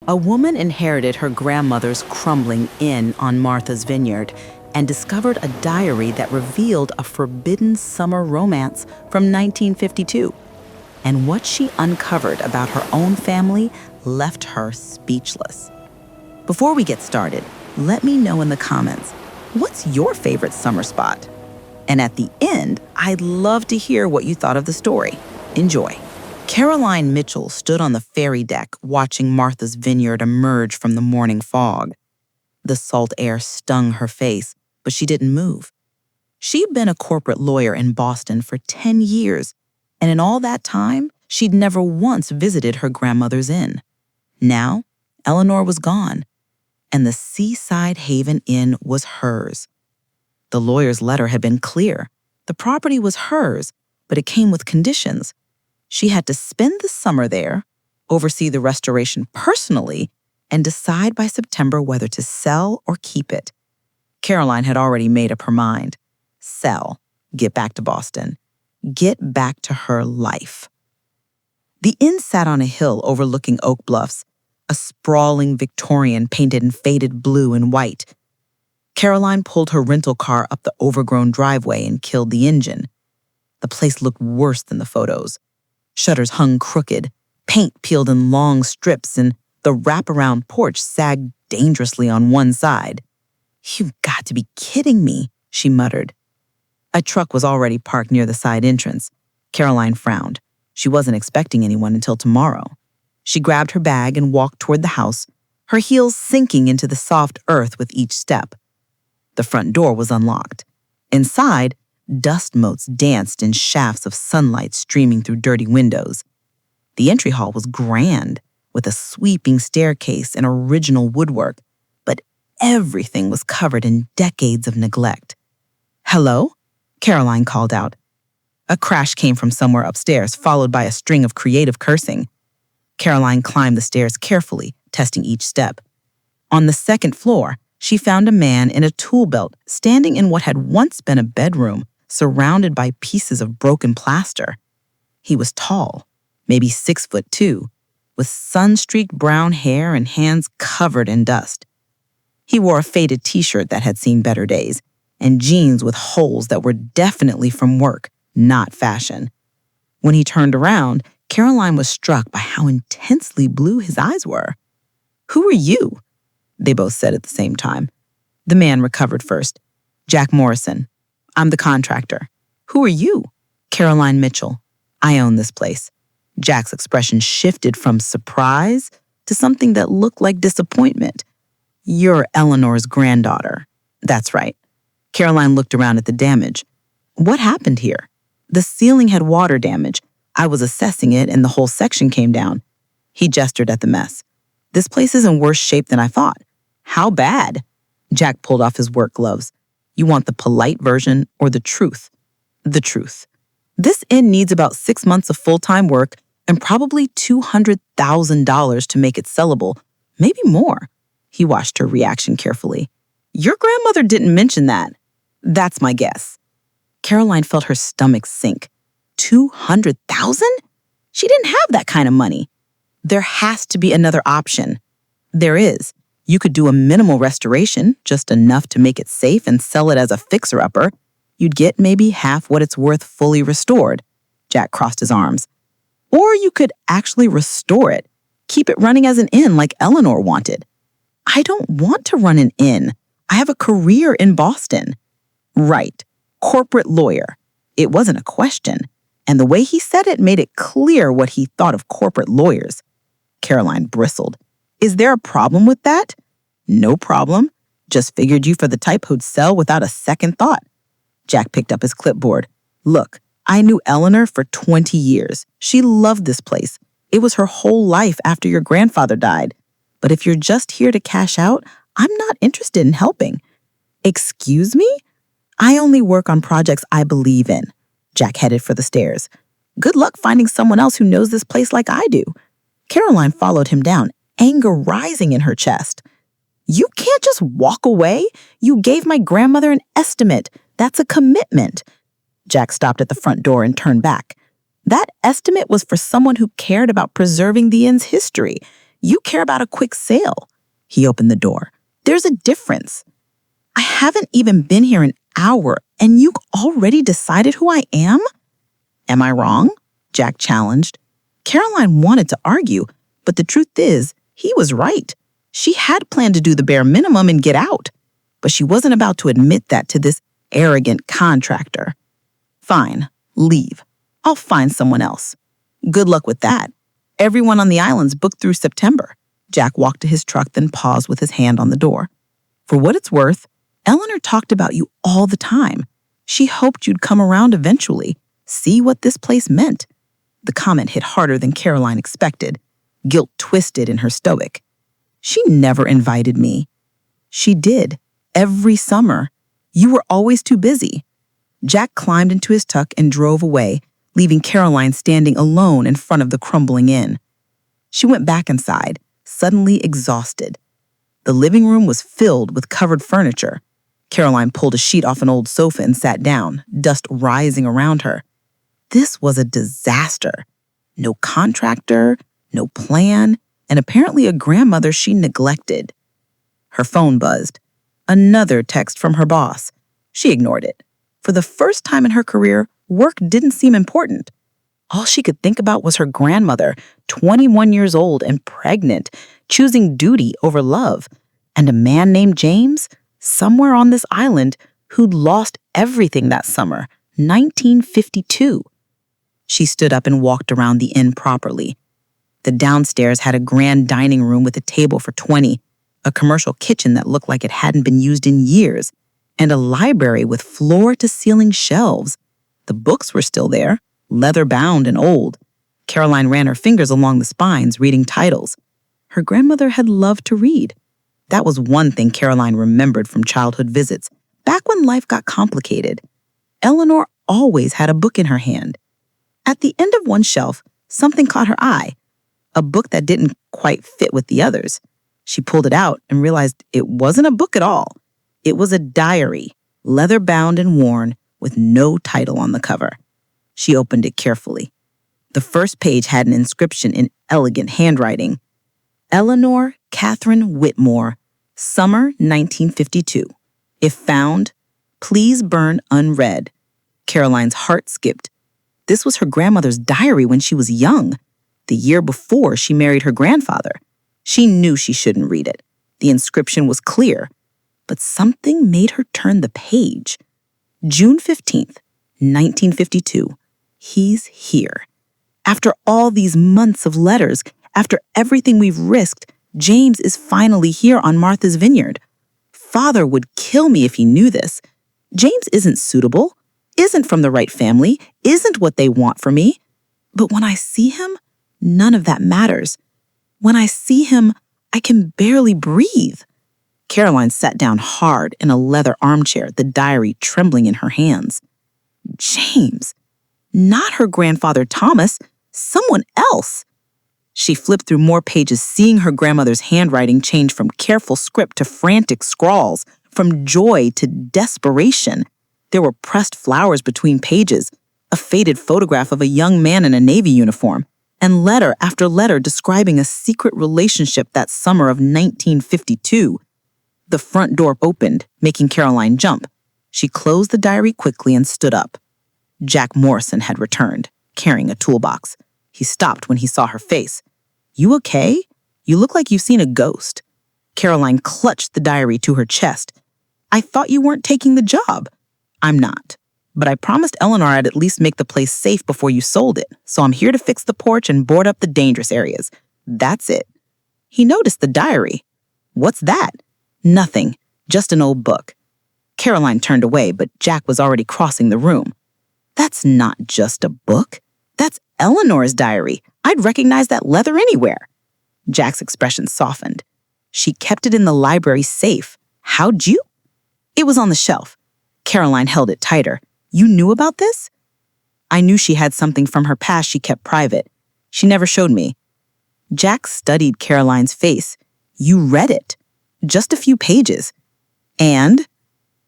A woman inherited her grandmother's crumbling inn on Martha's Vineyard and discovered a diary that revealed a forbidden summer romance from 1952. And what she uncovered about her own family left her speechless. Before we get started, let me know in the comments, what's your favorite summer spot? And at the end, I'd love to hear what you thought of the story. Enjoy. Caroline Mitchell stood on the ferry deck watching Martha's Vineyard emerge from the morning fog. The salt air stung her face, but she didn't move. She'd been a corporate lawyer in Boston for 10 years, and in all that time, she'd never once visited her grandmother's inn. Now, Eleanor was gone, and the Seaside Haven Inn was hers. The lawyer's letter had been clear. The property was hers, but it came with conditions. She had to spend the summer there, oversee the restoration personally, and decide by September whether to sell or keep it. Caroline had already made up her mind. Sell. Get back to Boston. Get back to her life. The inn sat on a hill overlooking Oak Bluffs, a sprawling Victorian painted in faded blue and white. Caroline pulled her rental car up the overgrown driveway and killed the engine. The place looked worse than the photos. Shutters hung crooked, paint peeled in long strips, and the wraparound porch sagged dangerously on one side. "You've got to be kidding me," she muttered. A truck was already parked near the side entrance. Caroline frowned. She wasn't expecting anyone until tomorrow. She grabbed her bag and walked toward the house, her heels sinking into the soft earth with each step. The front door was unlocked. Inside, dust motes danced in shafts of sunlight streaming through dirty windows. The entry hall was grand, with a sweeping staircase and original woodwork, but everything was covered in decades of neglect. "Hello?" Caroline called out. A crash came from somewhere upstairs, followed by a string of creative cursing. Caroline climbed the stairs carefully, testing each step. On the second floor, she found a man in a tool belt standing in what had once been a bedroom, surrounded by pieces of broken plaster. He was tall, maybe 6'2", with sun-streaked brown hair and hands covered in dust. He wore a faded t-shirt that had seen better days, and jeans with holes that were definitely from work, not fashion. When he turned around, Caroline was struck by how intensely blue his eyes were. "Who are you?" they both said at the same time. The man recovered first. "Jack Morrison. I'm the contractor." "Who are you?" "Caroline Mitchell. I own this place." Jack's expression shifted from surprise to something that looked like disappointment. "You're Eleanor's granddaughter." "That's right." Caroline looked around at the damage. "What happened here?" "The ceiling had water damage. I was assessing it and the whole section came down." He gestured at the mess. "This place is in worse shape than I thought." "How bad?" Jack pulled off his work gloves. "You want the polite version or the truth?" "The truth. This inn needs about 6 months of full-time work and probably $200,000 to make it sellable, maybe more." He watched her reaction carefully. "Your grandmother didn't mention that." "That's my guess." Caroline felt her stomach sink. 200,000? She didn't have that kind of money. There has to be another option. There is. You could do a minimal restoration, just enough to make it safe and sell it as a fixer-upper. You'd get maybe half what it's worth fully restored. Jack crossed his arms. Or you could actually restore it. Keep it running as an inn like Eleanor wanted. "I don't want to run an inn. I have a career in Boston." "Right. Corporate lawyer." It wasn't a question, and the way he said it made it clear what he thought of corporate lawyers. Caroline bristled. "Is there a problem with that?" "No problem. Just figured you for the type who'd sell without a second thought." Jack picked up his clipboard. "Look, I knew Eleanor for 20 years. She loved this place. It was her whole life after your grandfather died. But if you're just here to cash out, I'm not interested in helping." "Excuse me?" "I only work on projects I believe in." Jack headed for the stairs. "Good luck finding someone else who knows this place like I do." Caroline followed him down, anger rising in her chest. "You can't just walk away. You gave my grandmother an estimate. That's a commitment." Jack stopped at the front door and turned back. That estimate was for someone who cared about preserving the inn's history. You care about a quick sale." He opened the door. "There's a difference. I haven't even been here an hour, and you already decided who I am?" "Am I wrong?" Jack challenged. Caroline wanted to argue, but the truth is, he was right. She had planned to do the bare minimum and get out, but she wasn't about to admit that to this arrogant contractor. "Fine, leave. I'll find someone else." "Good luck with that. Everyone on the island's booked through September." Jack walked to his truck, then paused with his hand on the door. "For what it's worth, Eleanor talked about you all the time. She hoped you'd come around eventually, see what this place meant." The comment hit harder than Caroline expected. Guilt twisted in her stomach. "She never invited me." "She did. Every summer. You were always too busy." Jack climbed into his truck and drove away, leaving Caroline standing alone in front of the crumbling inn. She went back inside, suddenly exhausted. The living room was filled with covered furniture. Caroline pulled a sheet off an old sofa and sat down, dust rising around her. This was a disaster. No contractor, no plan, and apparently a grandmother she neglected. Her phone buzzed. Another text from her boss. She ignored it. For the first time in her career, work didn't seem important. All she could think about was her grandmother, 21 years old and pregnant, choosing duty over love, and a man named James, somewhere on this island, who'd lost everything that summer, 1952. She stood up and walked around the inn properly. The downstairs had a grand dining room with a table for 20, a commercial kitchen that looked like it hadn't been used in years, and a library with floor-to-ceiling shelves. The books were still there, leather-bound and old. Caroline ran her fingers along the spines, reading titles. Her grandmother had loved to read. That was one thing Caroline remembered from childhood visits, back when life got complicated. Eleanor always had a book in her hand. At the end of one shelf, something caught her eye, a book that didn't quite fit with the others. She pulled it out and realized it wasn't a book at all. It was a diary, leather-bound and worn, with no title on the cover. She opened it carefully. The first page had an inscription in elegant handwriting. Eleanor Catherine Whitmore, summer 1952. If found, please burn unread. Caroline's heart skipped. This was her grandmother's diary when she was young, the year before she married her grandfather. She knew she shouldn't read it. The inscription was clear, but something made her turn the page. June 15th, 1952. He's here. After all these months of letters, after everything we've risked, James is finally here on Martha's Vineyard. Father would kill me if he knew this. James isn't suitable, isn't from the right family, isn't what they want for me. But when I see him, none of that matters. When I see him, I can barely breathe. Caroline sat down hard in a leather armchair, the diary trembling in her hands. James. Not her grandfather Thomas, someone else. She flipped through more pages, seeing her grandmother's handwriting change from careful script to frantic scrawls, from joy to desperation. There were pressed flowers between pages, a faded photograph of a young man in a Navy uniform, and letter after letter describing a secret relationship that summer of 1952. The front door opened, making Caroline jump. She closed the diary quickly and stood up. Jack Morrison had returned, carrying a toolbox. He stopped when he saw her face. "You okay? You look like you've seen a ghost." Caroline clutched the diary to her chest. "I thought you weren't taking the job." "I'm not. But I promised Eleanor I'd at least make the place safe before you sold it, so I'm here to fix the porch and board up the dangerous areas. That's it." He noticed the diary. "What's that?" "Nothing. Just an old book." Caroline turned away, but Jack was already crossing the room. "That's not just a book. That's Eleanor's diary. I'd recognize that leather anywhere." Jack's expression softened. "She kept it in the library safe. How'd you?" "It was on the shelf." Caroline held it tighter. "You knew about this?" "I knew she had something from her past she kept private. She never showed me." Jack studied Caroline's face. "You read it. Just a few pages." "And?"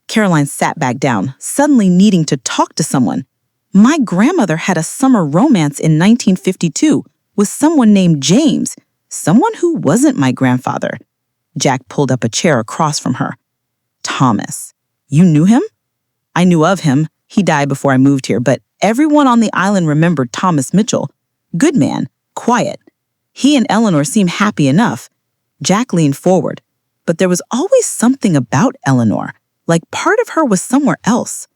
Caroline sat back down, suddenly needing to talk to someone. "My grandmother had a summer romance in 1952 with someone named James, Someone who wasn't my grandfather. Jack pulled up a chair across from her. Thomas. You knew him? I knew of him. He died before I moved here, but everyone on the island remembered Thomas Mitchell. Good man, quiet. He and Eleanor seemed happy enough. Jack leaned forward, but there was always something about Eleanor, like part of her was somewhere else.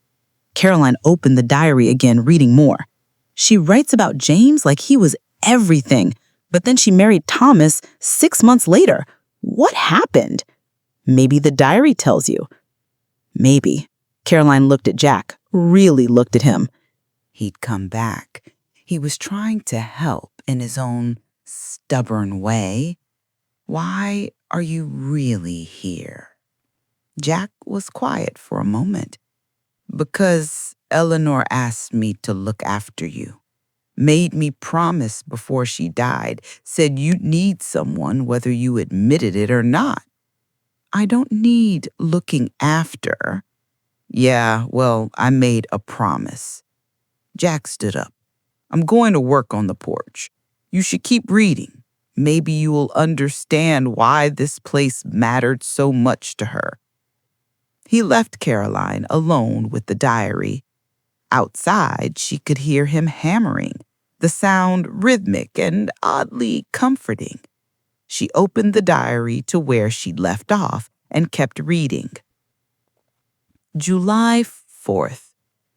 Caroline opened the diary again, reading more. She writes about James like he was everything, but then she married Thomas 6 months later. What happened? Maybe the diary tells you. Maybe. Caroline looked at Jack, really looked at him. He'd come back. He was trying to help in his own stubborn way. Why are you really here? Jack was quiet for a moment. Because Eleanor asked me to look after you. Made me promise before she died, said you'd need someone whether you admitted it or not. I don't need looking after. Yeah, well, I made a promise. Jack stood up. I'm going to work on the porch. You should keep reading. Maybe you will understand why this place mattered so much to her. He left Caroline alone with the diary. Outside, she could hear him hammering, the sound rhythmic and oddly comforting. She opened the diary to where she'd left off and kept reading. July 4th,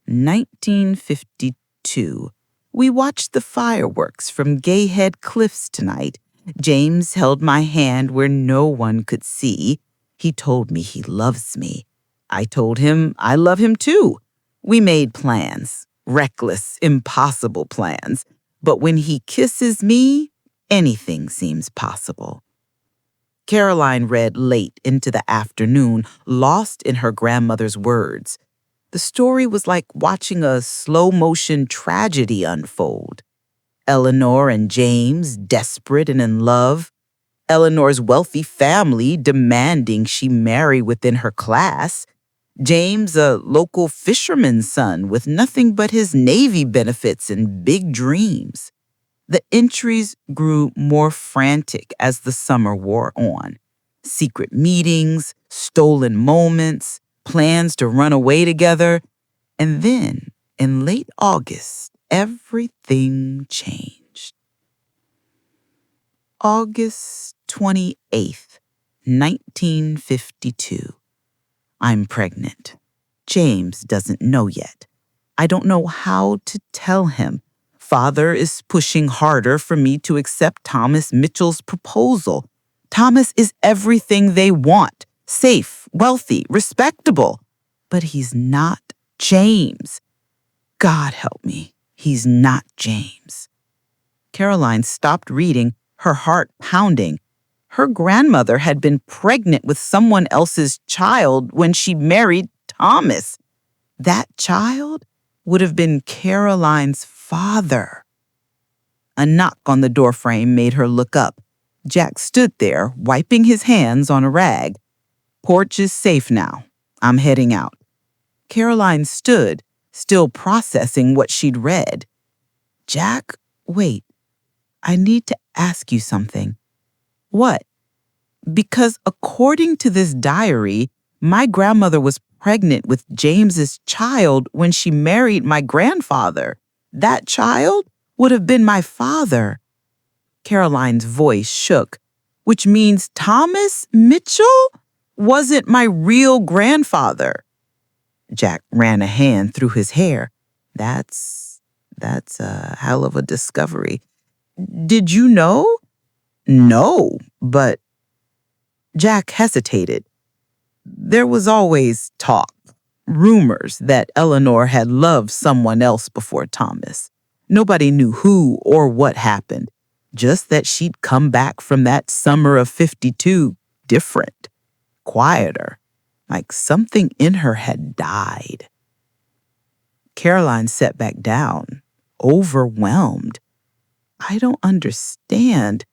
1952. We watched the fireworks from Gayhead Cliffs tonight. James held my hand where no one could see. He told me he loves me. I told him I love him too. We made plans, reckless, impossible plans. But when he kisses me, anything seems possible. Caroline read late into the afternoon, lost in her grandmother's words. The story was like watching a slow-motion tragedy unfold. Eleanor and James, desperate and in love. Eleanor's wealthy family demanding she marry within her class. James, a local fisherman's son with nothing but his Navy benefits and big dreams. The entries grew more frantic as the summer wore on. Secret meetings, stolen moments, plans to run away together. And then, in late August, everything changed. August 28th, 1952. I'm pregnant. James doesn't know yet. I don't know how to tell him. Father is pushing harder for me to accept Thomas Mitchell's proposal. Thomas is everything they want. Safe, wealthy, respectable. But he's not James. God help me, he's not James. Caroline stopped reading, her heart pounding. Her grandmother had been pregnant with someone else's child when she married Thomas. That child would have been Caroline's father. A knock on the doorframe made her look up. Jack stood there, wiping his hands on a rag. Porch is safe now. I'm heading out. Caroline stood, still processing what she'd read. Jack, wait. I need to ask you something. What? Because according to this diary, my grandmother was pregnant with James's child when she married my grandfather. That child would have been my father. Caroline's voice shook, which means Thomas Mitchell wasn't my real grandfather. Jack ran a hand through his hair. That's a hell of a discovery. Did you know? No, but Jack hesitated. There was always talk, rumors that Eleanor had loved someone else before Thomas. Nobody knew who or what happened, just that she'd come back from that summer of 52 different, quieter, like something in her had died. Caroline sat back down, overwhelmed. I don't understand.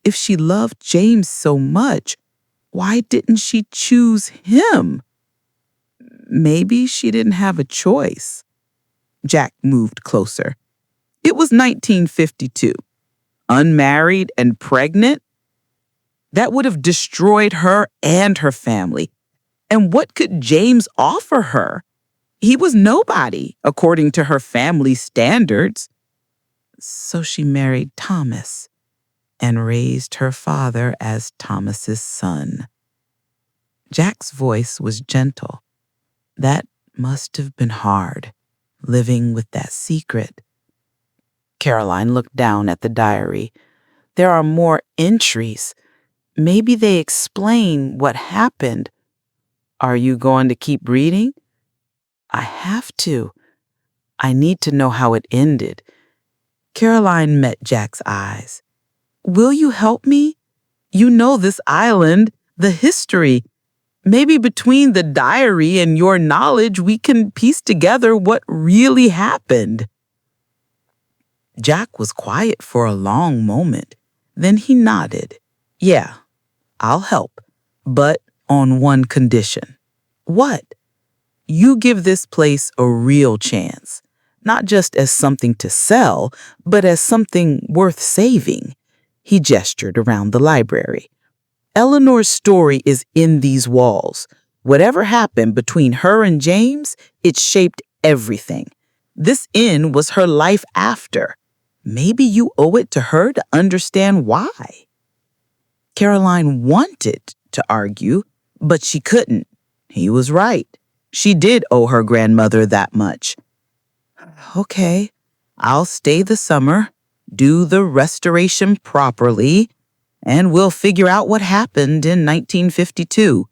If she loved James so much, why didn't she choose him? Maybe she didn't have a choice. Jack moved closer. It was 1952. unmarried and pregnant? That would have destroyed her and her family. And what could James offer her? He was nobody, according to her family's standards. So she married Thomas and raised her father as Thomas's son. Jack's voice was gentle. That must have been hard, living with that secret. Caroline looked down at the diary. There are more entries. Maybe they explain what happened. Are you going to keep reading? I have to. I need to know how it ended. Caroline met Jack's eyes. Will you help me? You know this island, the history. Maybe between the diary and your knowledge, we can piece together what really happened. Jack was quiet for a long moment. Then he nodded. Yeah, I'll help, but on one condition. What? You give this place a real chance, not just as something to sell, but as something worth saving. He gestured around the library. Eleanor's story is in these walls. Whatever happened between her and James, it shaped everything. This inn was her life after. Maybe you owe it to her to understand why. Caroline wanted to argue, but she couldn't. He was right. She did owe her grandmother that much. Okay, I'll stay the summer, do the restoration properly, and we'll figure out what happened in 1952.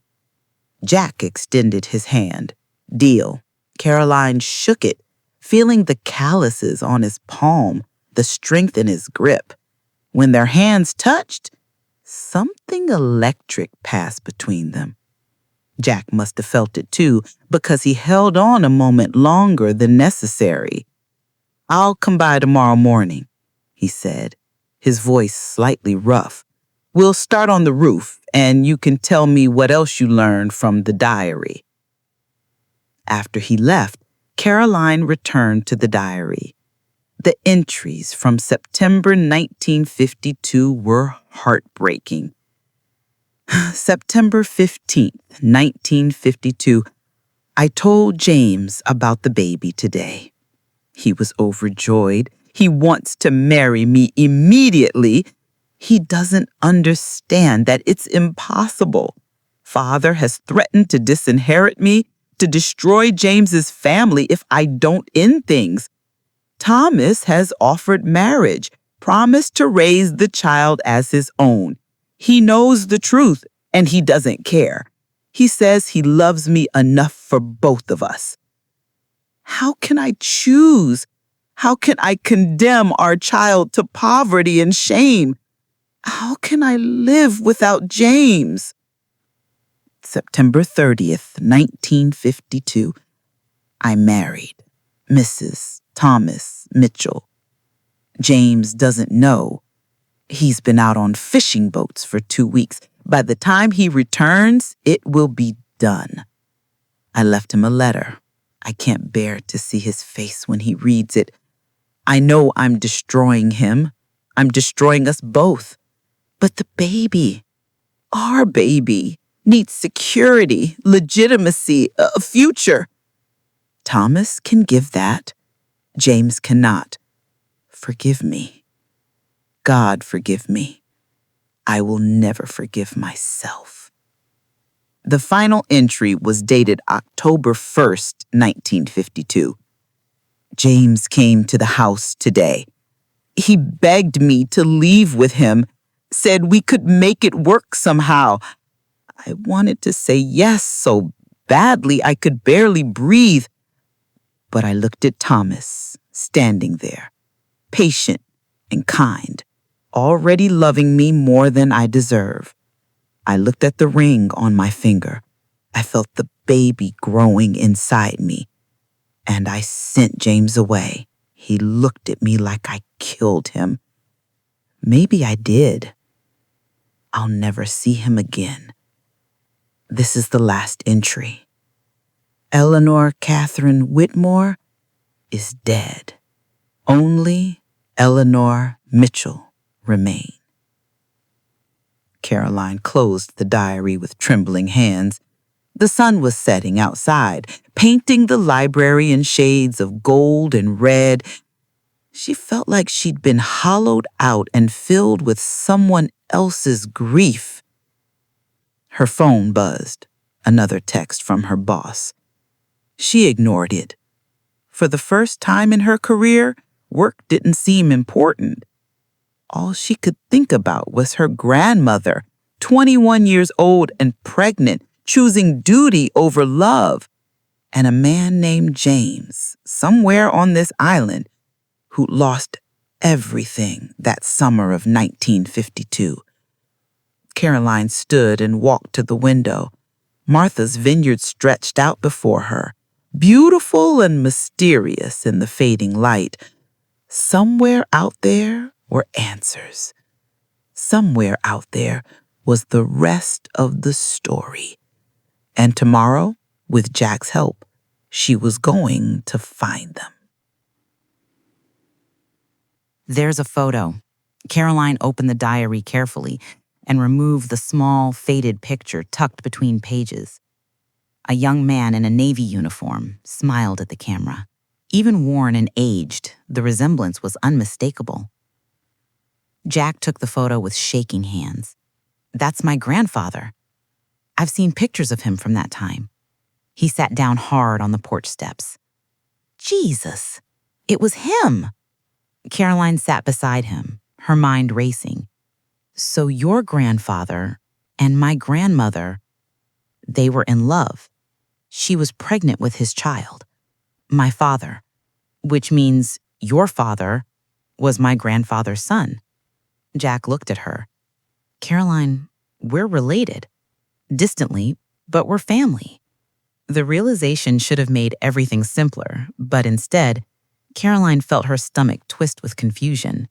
Jack extended his hand. Deal. Caroline shook it, feeling the calluses on his palm, the strength in his grip. When their hands touched, something electric passed between them. Jack must have felt it too, because he held on a moment longer than necessary. I'll come by tomorrow morning, he said, his voice slightly rough. We'll start on the roof, and you can tell me what else you learned from the diary. After he left, Caroline returned to the diary. The entries from September 1952 were heartbreaking. September 15th, 1952. I told James about the baby today. He was overjoyed. He wants to marry me immediately. He doesn't understand that it's impossible. Father has threatened to disinherit me, to destroy James's family if I don't end things. Thomas has offered marriage, promised to raise the child as his own. He knows the truth, and he doesn't care. He says he loves me enough for both of us. How can I choose? How can I condemn our child to poverty and shame? How can I live without James? September 30th, 1952. I married Mrs. Thomas Mitchell. James doesn't know. He's been out on fishing boats for 2 weeks. By the time he returns, it will be done. I left him a letter. I can't bear to see his face when he reads it. I know I'm destroying him. I'm destroying us both. But the baby, our baby, needs security, legitimacy, a future. Thomas can give that. James cannot. Forgive me. God forgive me. I will never forgive myself. The final entry was dated October 1st, 1952. James came to the house today. He begged me to leave with him, said we could make it work somehow. I wanted to say yes so badly I could barely breathe. But I looked at Thomas, standing there, patient and kind, already loving me more than I deserve. I looked at the ring on my finger. I felt the baby growing inside me. And I sent James away. He looked at me like I killed him. Maybe I did. I'll never see him again. This is the last entry. Eleanor Catherine Whitmore is dead. Only Eleanor Mitchell remain. Caroline closed the diary with trembling hands. The sun was setting outside, painting the library in shades of gold and red. She felt like she'd been hollowed out and filled with someone else's grief. Her phone buzzed, another text from her boss. She ignored it. For the first time in her career, work didn't seem important. All she could think about was her grandmother, 21 years old and pregnant, choosing duty over love, and a man named James, somewhere on this island, who lost everything that summer of 1952. Caroline stood and walked to the window. Martha's Vineyard stretched out before her, beautiful and mysterious in the fading light. Somewhere out there were answers. Somewhere out there was the rest of the story. And tomorrow, with Jack's help, she was going to find them. There's a photo. Caroline opened the diary carefully and removed the small, faded picture tucked between pages. A young man in a Navy uniform smiled at the camera. Even worn and aged, the resemblance was unmistakable. Jack took the photo with shaking hands. "That's my grandfather. I've seen pictures of him from that time." He sat down hard on the porch steps. "Jesus, it was him." Caroline sat beside him, her mind racing. "So your grandfather and my grandmother, they were in love. She was pregnant with his child, my father, which means your father was my grandfather's son." Jack looked at her. "Caroline, we're related. Distantly, but we're family." The realization should have made everything simpler, but instead, Caroline felt her stomach twist with confusion.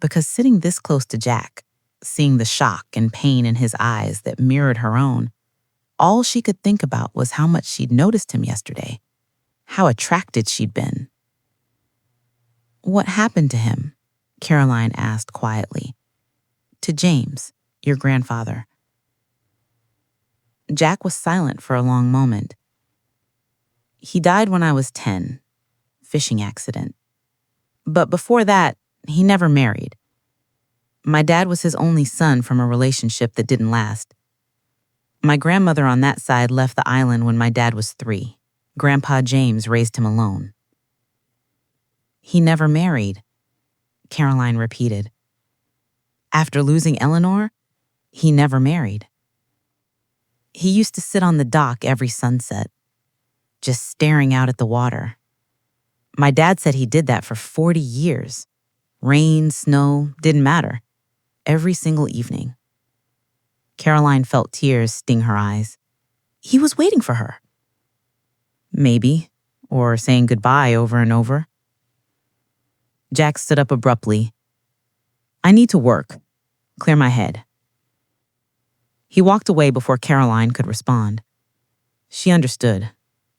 Because sitting this close to Jack, seeing the shock and pain in his eyes that mirrored her own, all she could think about was how much she'd noticed him yesterday, how attracted she'd been. "What happened to him?" Caroline asked quietly. "To James, your grandfather." Jack was silent for a long moment. "He died when I was 10, fishing accident. But before that, he never married. My dad was his only son from a relationship that didn't last. My grandmother on that side left the island when my dad was 3. Grandpa James raised him alone." "He never married," Caroline repeated. "After losing Eleanor, he never married. He used to sit on the dock every sunset, just staring out at the water. My dad said he did that for 40 years. Rain, snow, didn't matter. Every single evening." Caroline felt tears sting her eyes. He was waiting for her. Maybe, or saying goodbye over and over. Jack stood up abruptly. "I need to work. Clear my head." He walked away before Caroline could respond. She understood.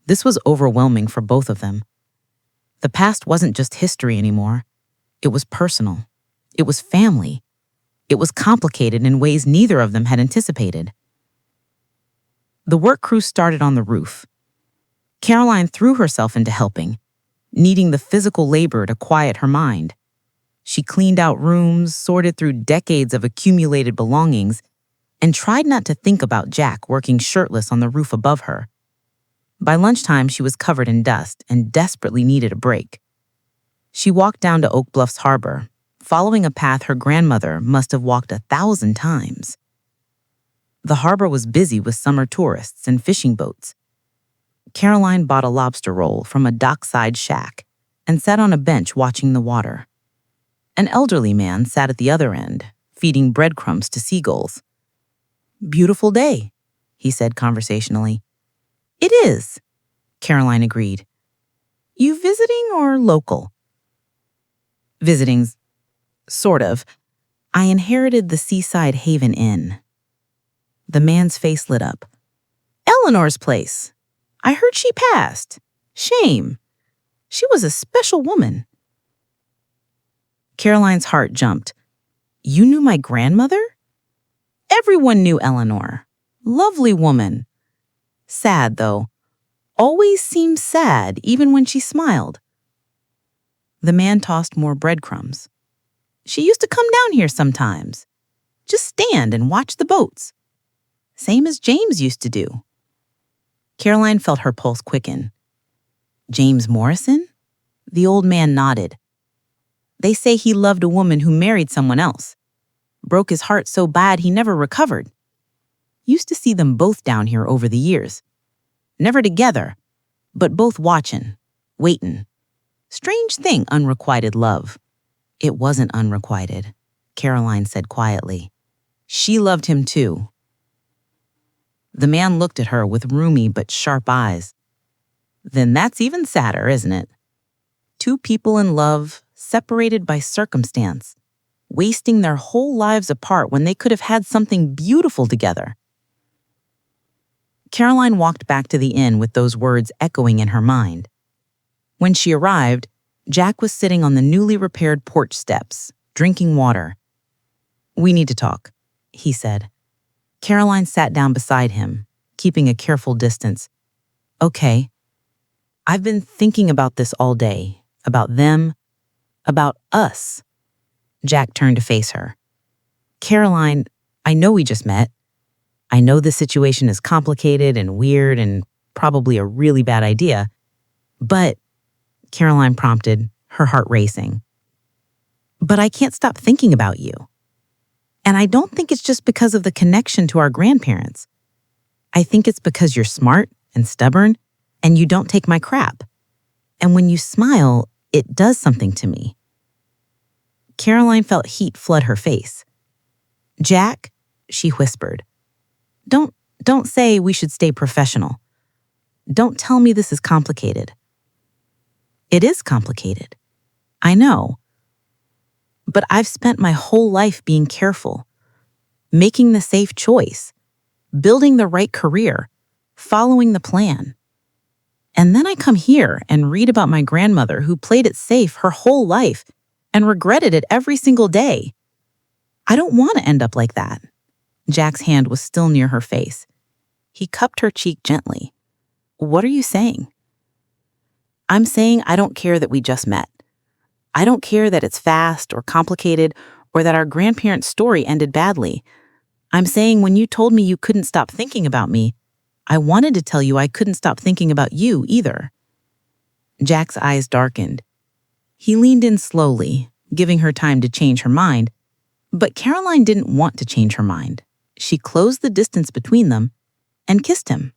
This was overwhelming for both of them. The past wasn't just history anymore. It was personal. It was family. It was complicated in ways neither of them had anticipated. The work crew started on the roof. Caroline threw herself into helping, needing the physical labor to quiet her mind. She cleaned out rooms, sorted through decades of accumulated belongings, and tried not to think about Jack working shirtless on the roof above her. By lunchtime, she was covered in dust and desperately needed a break. She walked down to Oak Bluffs Harbor, following a path her grandmother must have walked 1,000 times. The harbor was busy with summer tourists and fishing boats. Caroline bought a lobster roll from a dockside shack and sat on a bench watching the water. An elderly man sat at the other end, feeding breadcrumbs to seagulls. "Beautiful day," he said conversationally. "It is," Caroline agreed. "You visiting or local?" "Visiting's sort of. I inherited the Seaside Haven Inn." The man's face lit up. "Eleanor's place. I heard she passed. Shame. She was a special woman." Caroline's heart jumped. You knew my grandmother? Everyone knew Eleanor. Lovely woman. Sad, though. Always seemed sad, even when she smiled. The man tossed more breadcrumbs. She used to come down here sometimes. Just stand and watch the boats. Same as James used to do. Caroline felt her pulse quicken. James Morrison? The old man nodded. They say he loved a woman who married someone else. Broke his heart so bad he never recovered. Used to see them both down here over the years. Never together, but both watchin', waitin'. Strange thing, unrequited love. It wasn't unrequited, Caroline said quietly. She loved him too. The man looked at her with roomy but sharp eyes. Then that's even sadder, isn't it? Two people in love, separated by circumstance, wasting their whole lives apart when they could have had something beautiful together. Caroline walked back to the inn with those words echoing in her mind. When she arrived, Jack was sitting on the newly repaired porch steps, drinking water. "We need to talk," he said. Caroline sat down beside him, keeping a careful distance. "Okay. I've been thinking about this all day, about them, about us." Jack turned to face her. "Caroline, I know we just met. I know this situation is complicated and weird and probably a really bad idea, but," Caroline prompted, her heart racing. "But I can't stop thinking about you. And I don't think it's just because of the connection to our grandparents. I think it's because you're smart and stubborn and you don't take my crap. And when you smile, it does something to me." Caroline felt heat flood her face. "Jack," she whispered, Don't say we should stay professional. Don't tell me this is complicated." "It is complicated. I know. But I've spent my whole life being careful, making the safe choice, building the right career, following the plan. And then I come here and read about my grandmother who played it safe her whole life and regretted it every single day. I don't want to end up like that." Jack's hand was still near her face. He cupped her cheek gently. "What are you saying?" "I'm saying I don't care that we just met. I don't care that it's fast or complicated or that our grandparents' story ended badly. I'm saying when you told me you couldn't stop thinking about me, I wanted to tell you I couldn't stop thinking about you either." Jack's eyes darkened. He leaned in slowly, giving her time to change her mind, but Caroline didn't want to change her mind. She closed the distance between them and kissed him.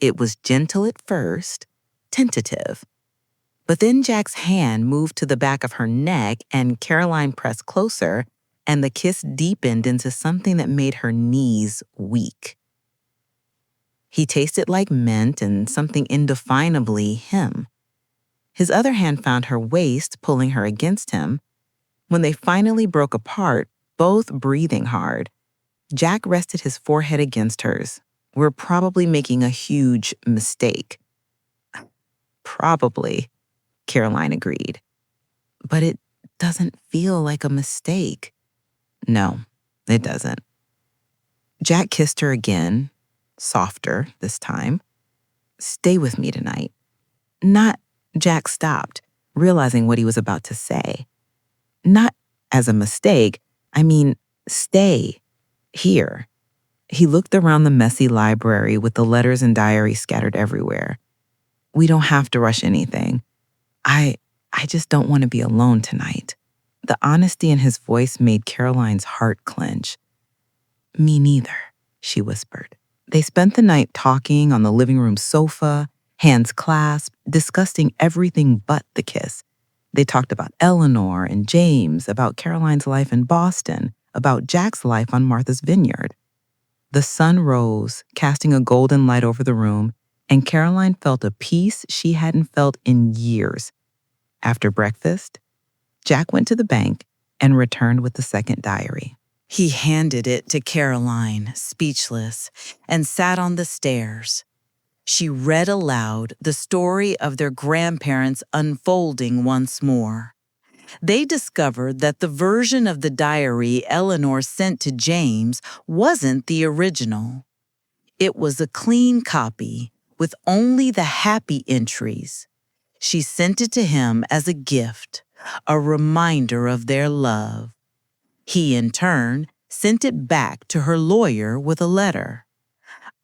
It was gentle at first, tentative. But then Jack's hand moved to the back of her neck and Caroline pressed closer, and the kiss deepened into something that made her knees weak. He tasted like mint and something indefinably him. His other hand found her waist, pulling her against him. When they finally broke apart, both breathing hard, Jack rested his forehead against hers. "We're probably making a huge mistake." "Probably," Caroline agreed. "But it doesn't feel like a mistake." "No, it doesn't." Jack kissed her again, softer this time. "Stay with me tonight." Not, Jack stopped, realizing what he was about to say. "Not as a mistake. I mean, stay here." He looked around the messy library with the letters and diaries scattered everywhere. "We don't have to rush anything. I just don't want to be alone tonight." The honesty in his voice made Caroline's heart clench. "Me neither," she whispered. They spent the night talking on the living room sofa, hands clasped, discussing everything but the kiss. They talked about Eleanor and James, about Caroline's life in Boston, about Jack's life on Martha's Vineyard. The sun rose, casting a golden light over the room, and Caroline felt a peace she hadn't felt in years. After breakfast, Jack went to the bank and returned with the second diary. He handed it to Caroline, speechless, and sat on the stairs. She read aloud the story of their grandparents unfolding once more. They discovered that the version of the diary Eleanor sent to James wasn't the original. It was a clean copy with only the happy entries. She sent it to him as a gift, a reminder of their love. He, in turn, sent it back to her lawyer with a letter.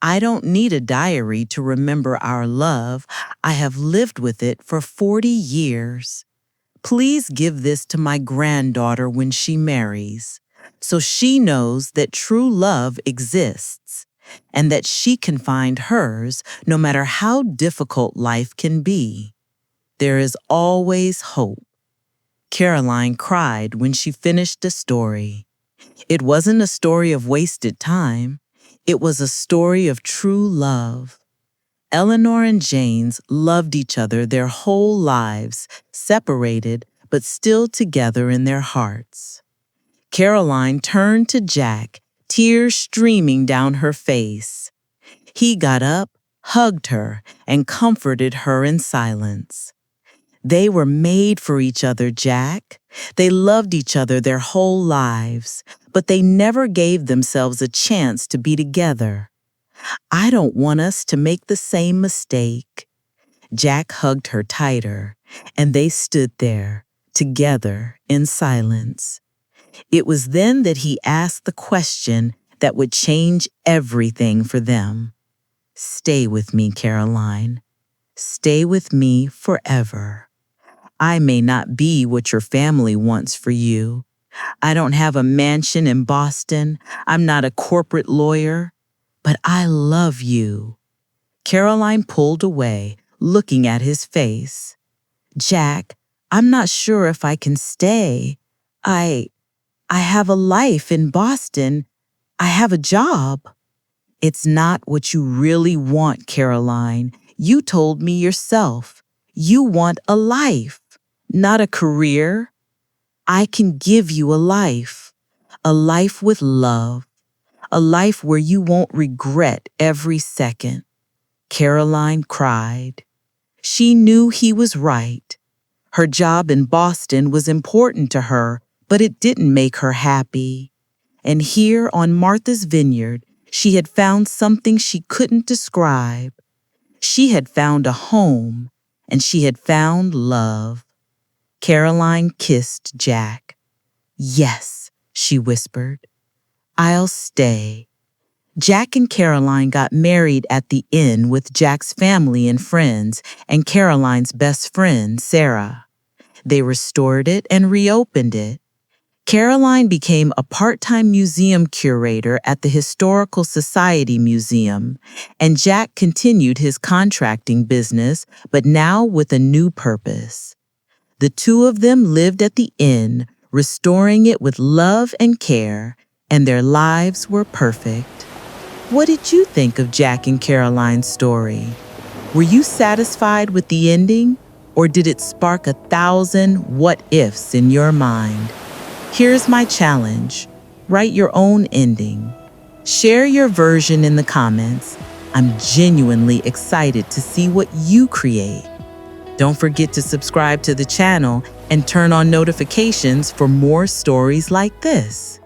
I don't need a diary to remember our love. I have lived with it for 40 years. Please give this to my granddaughter when she marries, so she knows that true love exists and that she can find hers no matter how difficult life can be. There is always hope. Caroline cried when she finished the story. It wasn't a story of wasted time. It was a story of true love. Eleanor and James loved each other their whole lives, separated but still together in their hearts. Caroline turned to Jack, tears streaming down her face. He got up, hugged her, and comforted her in silence. They were made for each other, Jack. They loved each other their whole lives, but they never gave themselves a chance to be together. I don't want us to make the same mistake. Jack hugged her tighter, and they stood there, together in silence. It was then that he asked the question that would change everything for them. Stay with me, Caroline. Stay with me forever. I may not be what your family wants for you. I don't have a mansion in Boston. I'm not a corporate lawyer. But I love you. Caroline pulled away, looking at his face. Jack, I'm not sure if I can stay. I have a life in Boston. I have a job. It's not what you really want, Caroline. You told me yourself. You want a life, not a career. I can give you a life with love, a life where you won't regret every second. Caroline cried. She knew he was right. Her job in Boston was important to her, but it didn't make her happy. And here on Martha's Vineyard, she had found something she couldn't describe. She had found a home, and she had found love. Caroline kissed Jack. Yes, she whispered. I'll stay. Jack and Caroline got married at the inn with Jack's family and friends and Caroline's best friend, Sarah. They restored it and reopened it. Caroline became a part-time museum curator at the Historical Society Museum, and Jack continued his contracting business, but now with a new purpose. The two of them lived at the inn, restoring it with love and care, and their lives were perfect. What did you think of Jack and Caroline's story? Were you satisfied with the ending, or did it spark 1,000 what-ifs in your mind? Here's my challenge. Write your own ending. Share your version in the comments. I'm genuinely excited to see what you create. Don't forget to subscribe to the channel and turn on notifications for more stories like this.